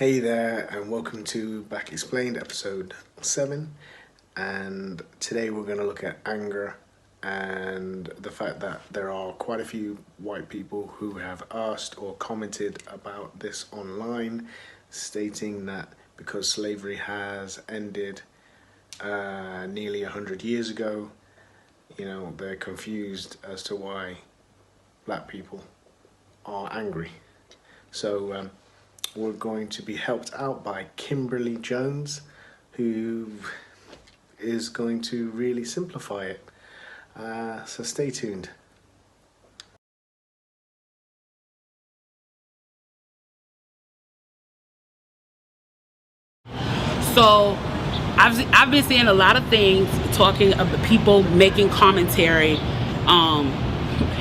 Hey there, and welcome to Back Explained, episode 7. And today we're going to look at anger and the fact that there are quite a few white people who have asked or commented about this online, stating that because slavery has ended nearly 100 years ago, they're confused as to why black people are angry. So we're going to be helped out by Kimberly Jones, who is going to really simplify it. So stay tuned. So I've been seeing a lot of things talking about people making commentary.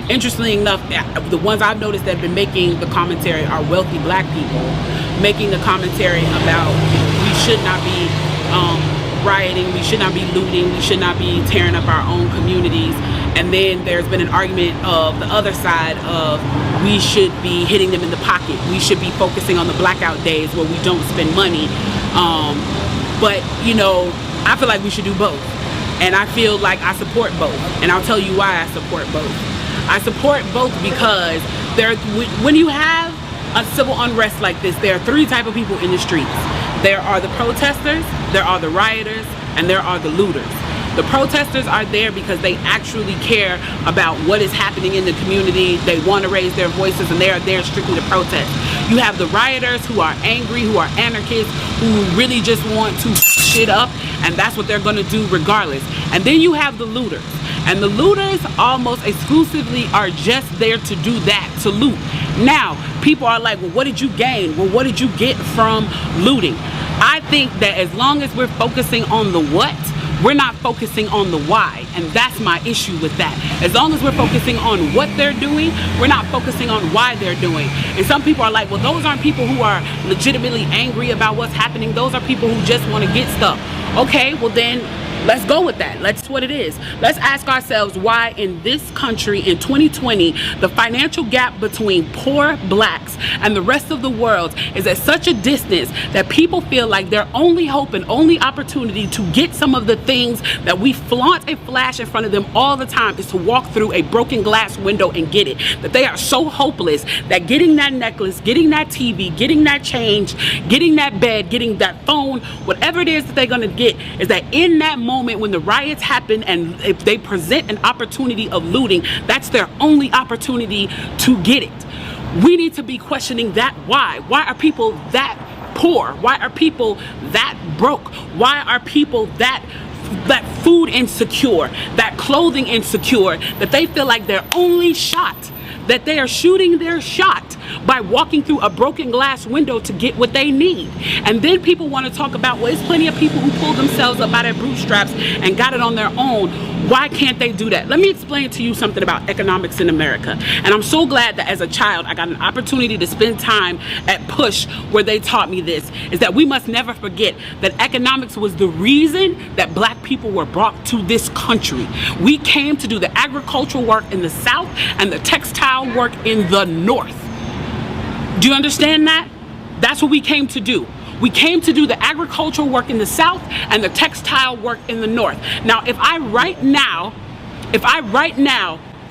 Interestingly enough, the ones I've noticed that have been making the commentary are wealthy black people, making the commentary about we should not be rioting, we should not be looting, we should not be tearing up our own communities. And then there's been an argument of the other side of we should be hitting them in the pocket. We should be focusing on the blackout days where we don't spend money. But I feel like we should do both. And I feel like I support both. And I'll tell you why I support both. I support both because when you have a civil unrest like this, there are three types of people in the streets. There are the protesters, there are the rioters, and there are the looters. The protesters are there because they actually care about what is happening in the community. They want to raise their voices, and they are there strictly to protest. You have the rioters who are angry, who are anarchists, who really just want to shit up, and that's what they're going to do regardless. And then you have the looters. And the looters almost exclusively are just there to do that, to loot. Now, people are like, well, what did you gain? Well, what did you get from looting? I think that as long as we're focusing on the what, we're not focusing on the why, and that's my issue with that. As long as we're focusing on what they're doing, we're not focusing on why they're doing. And some people are like, well, those aren't people who are legitimately angry about what's happening. Those are people who just want to get stuff. Okay, well then, let's go with that. That's what it is. Let's ask ourselves why in this country in 2020, the financial gap between poor blacks and the rest of the world is at such a distance that people feel like their only hope and only opportunity to get some of the things that we flaunt and flash in front of them all the time is to walk through a broken glass window and get it. That they are so hopeless that getting that necklace, getting that TV, getting that change, getting that bed, getting that phone, whatever it is that they're going to get, is that in that moment when the riots happen and if they present an opportunity of looting, that's their only opportunity to get it. We need to be questioning that why. Why are people that poor? Why are people that broke? Why are people that food insecure, that clothing insecure, that they feel like their only shot, that they are shooting their shot by walking through a broken glass window to get what they need? And then people want to talk about, well, there's plenty of people who pulled themselves up by their bootstraps and got it on their own. Why can't they do that? Let me explain to you something about economics in America. And I'm so glad that as a child, I got an opportunity to spend time at Push where they taught me this, is that we must never forget that economics was the reason that black people were brought to this country. We came to do the agricultural work in the South and the textile work in the North. Do you understand that? That's what we came to do. We came to do the agricultural work in the South and the textile work in the North. Now, if I right now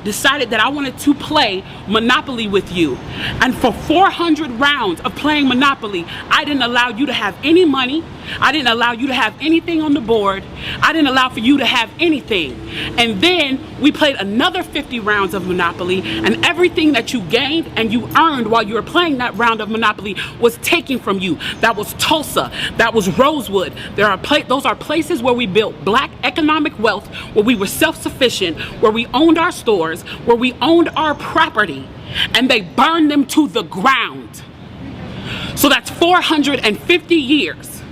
decided that I wanted to play Monopoly with you, and for 400 rounds of playing Monopoly, I didn't allow you to have any money, I didn't allow you to have anything on the board, I didn't allow for you to have anything, and then we played another 50 rounds of Monopoly, and everything that you gained and you earned while you were playing that round of Monopoly was taken from you. That was Tulsa, that was Rosewood. Those are places where we built black economic wealth, where we were self-sufficient, where we owned our stores, where we owned our property, and they burned them to the ground. So that's 450 years.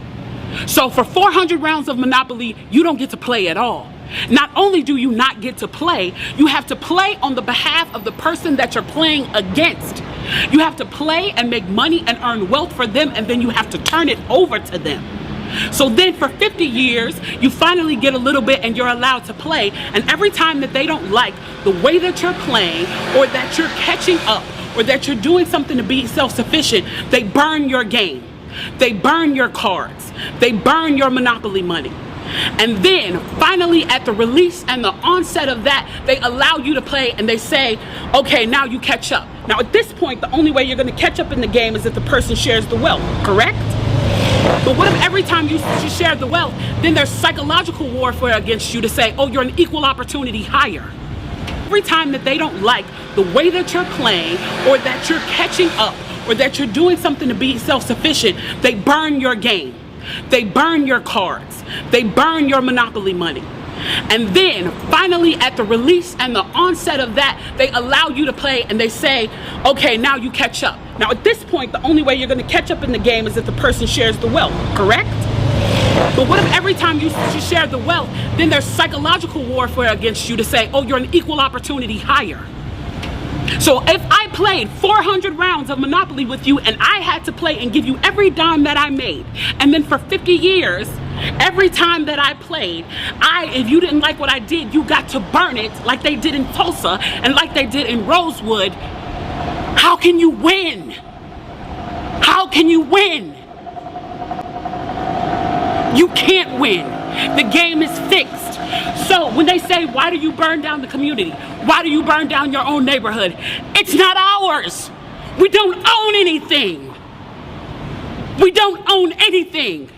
So for 400 rounds of Monopoly, you don't get to play at all. Not only do you not get to play, you have to play on the behalf of the person that you're playing against. You have to play and make money and earn wealth for them, and then you have to turn it over to them. So then for 50 years, you finally get a little bit and you're allowed to play. And every time that they don't like the way that you're playing, or that you're catching up, or that you're doing something to be self-sufficient, they burn your game. They burn your cards. They burn your monopoly money. And then finally at the release and the onset of that, they allow you to play and they say, okay, now you catch up. Now at this point, the only way you're going to catch up in the game is if the person shares the wealth, correct? But what if every time you share the wealth, then there's psychological warfare against you to say, oh, you're an equal opportunity hire. Every time that they don't like the way that you're playing or that you're catching up or that you're doing something to be self-sufficient, they burn your game. They burn your cards. They burn your monopoly money. And then finally at the release and the onset of that, they allow you to play and they say, okay, now you catch up. Now at this point, the only way you're going to catch up in the game is if the person shares the wealth, correct? But what if every time you share the wealth, then there's psychological warfare against you to say, oh, you're an equal opportunity hire. So if I played 400 rounds of Monopoly with you and I had to play and give you every dime that I made, and then for 50 years, every time that I played, if you didn't like what I did, you got to burn it like they did in Tulsa and like they did in Rosewood, how can you win? How can you win? You can't win. The game is fixed. So when they say, why do you burn down the community? Why do you burn down your own neighborhood? It's not ours. We don't own anything. We don't own anything.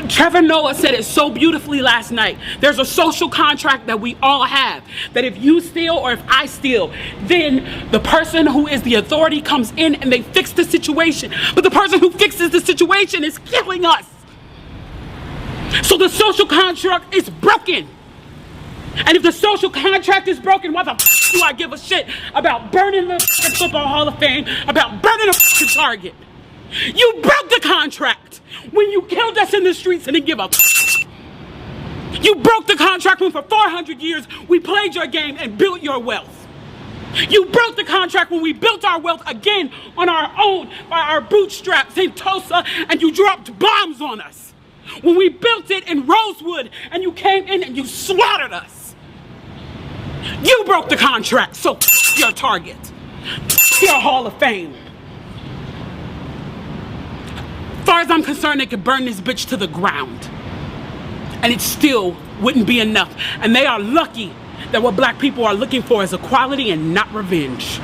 Trevor Noah said it so beautifully last night. There's a social contract that we all have, that if you steal or if I steal, then the person who is the authority comes in and they fix the situation. But the person who fixes the situation is killing us. So the social contract is broken. And if the social contract is broken, why the f do I give a shit about burning the Football Hall of Fame, about burning a Target? You broke the contract when you killed us in the streets and didn't give a f. You broke the contract when for 400 years we played your game and built your wealth. You broke the contract when we built our wealth again on our own, by our bootstraps in Tulsa, and you dropped bombs on us. When we built it in Rosewood and you came in and you slaughtered us. You broke the contract, so your Target, your Hall of Fame. As far as I'm concerned, they could burn this bitch to the ground. And it still wouldn't be enough. And they are lucky that what black people are looking for is equality and not revenge.